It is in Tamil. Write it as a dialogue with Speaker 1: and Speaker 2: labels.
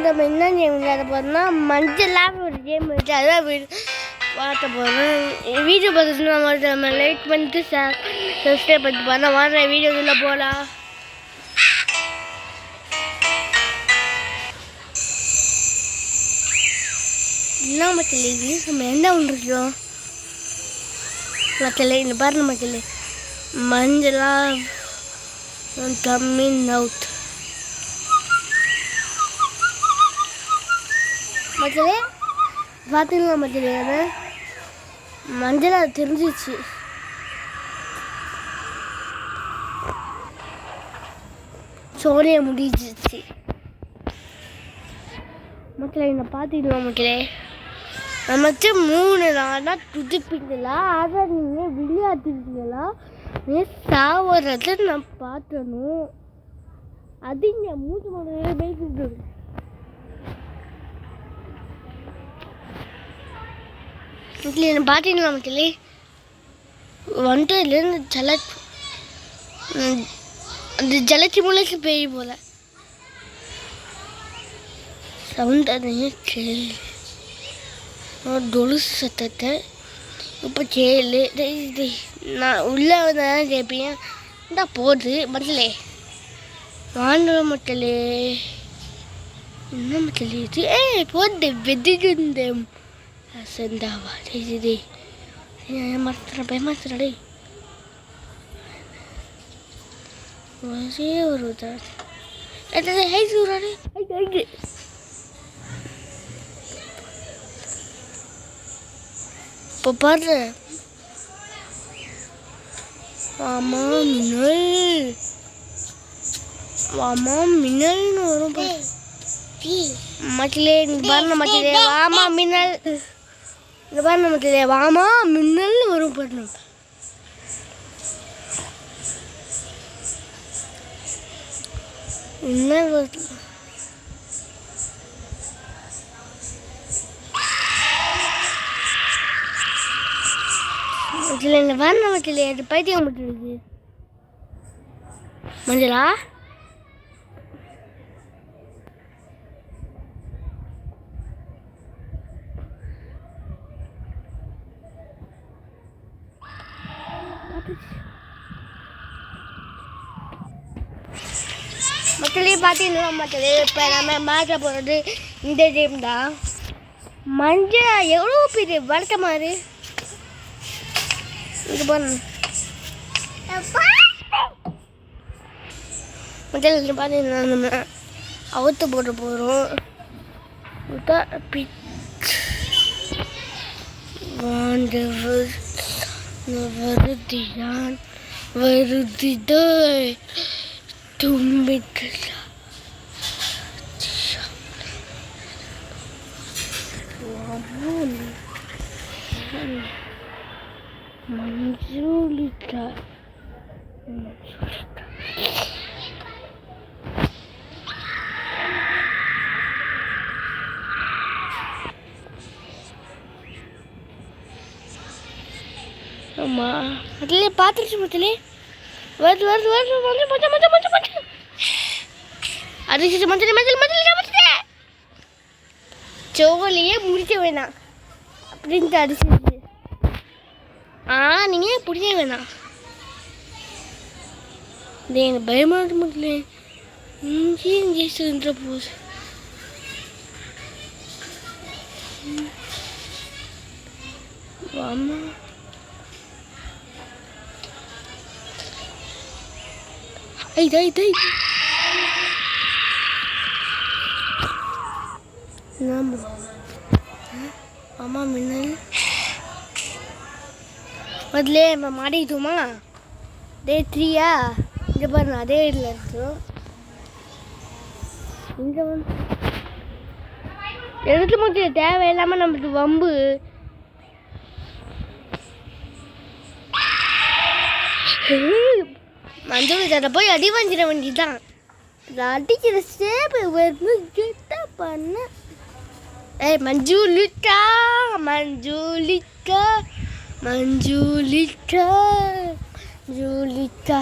Speaker 1: நம்ம என்ன கேம் விளையாட போகிறோம்னா மஞ்சளாக ஒரு கேம் வச்சு அதான் பார்க்க போகிறோம். வீடியோ பார்த்துட்டு நம்ம லைக் பண்ணிட்டு சப்ஸ்கிரைப் பண்ணிட்டு போகிறோம். வாங்க வீடியோக்குள்ளே போகலாம். என்ன மக்களே நம்ம என்ன பண்ணுறோம் மக்களே? இந்த பாருங்க மக்களே, மஞ்சளாக கம்மிங் அவுட் மக்களே. பார்த்தீங்களா மக்களே, அது மஞ்சளாக தெரிஞ்சிச்சு. சோழிய முடிஞ்சிச்சு மக்களே. என்ன பார்த்தீங்களா மக்களே, நமக்கு 3 நாளாக துடிப்பீங்களா? அதை நீங்கள் விளையாடுறீங்களா? நீ சாவறத நான் பார்த்தணும். அது இங்கே 3 மணி பேசிட்டு மக்களே. என்ன பார்த்தீங்களா மக்களே, வந்துலேருந்து அந்த ஜலச்சி முளைச்சி பெய்ய போல சவுண்ட் அதையே கேளு. டொலு சத்தத்தை இப்போ கேளு. நான் உள்ளே வந்தால் கேட்பேன். இந்தா போகுது மக்களே. வாங்க மக்களே, என்ன மக்களே இது? போது வெதிகுந்த சந்தாவா டே மறந்துடுறேன், பயமாத்துறடே. ஒரே ஒரு சூறாடே. இப்போ பாரு, வாமா மின்னல், வாமா மின்னல்னு வரும் மக்களே. இங்கே பாருங்க மக்களே, வாமா மின்னல். இங்கே பாருங்க மக்களே, வாமா மின்னல்னு வரும் பாருங்க. என்ன மக்களே, இந்த பாருங்க மக்களே, அது பைத்தியம் மட்டும் மஞ்சளா. மக்களே பார்த்தீங்கன்னா மக்களே, இப்போ நம்ம மாற்ற போகிறது இந்த கேம் தான். மஞ்சள் எவ்வளோ பெரிய வளர்த்த மாதிரி இது பண்ணு மக்கள். பார்த்தீங்கன்னா நம்ம அவுத்து போட போகிறோம். வருதிதான் வருதிதோ தும்பிக்கலா மஞ்சுளிக்கா. ஆமாம் அதிலே பார்த்துருச்சு மக்களே. வருது வருது வருது மஞ்சள் மஞ்சள் மஞ்சள் மஞ்சள் மஞ்சள் அடிச்சு மஞ்சள் மஞ்சள் மஞ்சள் மஞ்சள் சோலையே முடிக்க வேணாம் அப்படின்ட்டு அடிச்சிருச்சு. நீங்கள் பிடிக்க வேணாம். இது எனக்கு பயமாக மக்களே. இங்கே சென்ற போது ஆமா ஆமா மின்னல் முதல்ல நம்ம மாட்டிக்கிட்டோமா? டே 3யா இங்கே பாருங்க, அதே இதில் இருக்கும். இங்கே வந்து எடுத்து முடிச்சு தேவையில்லாமல் நம்மளுக்கு வம்பு. மஞ்சள் தர போய் அடி வாங்கிட வேண்டியதுதான். அடிக்கிற சேப்பு பண்ண. மஞ்சுளிக்கா மஞ்சுளிக்கா மஞ்சுளிக்கா மஞ்சுளிக்கா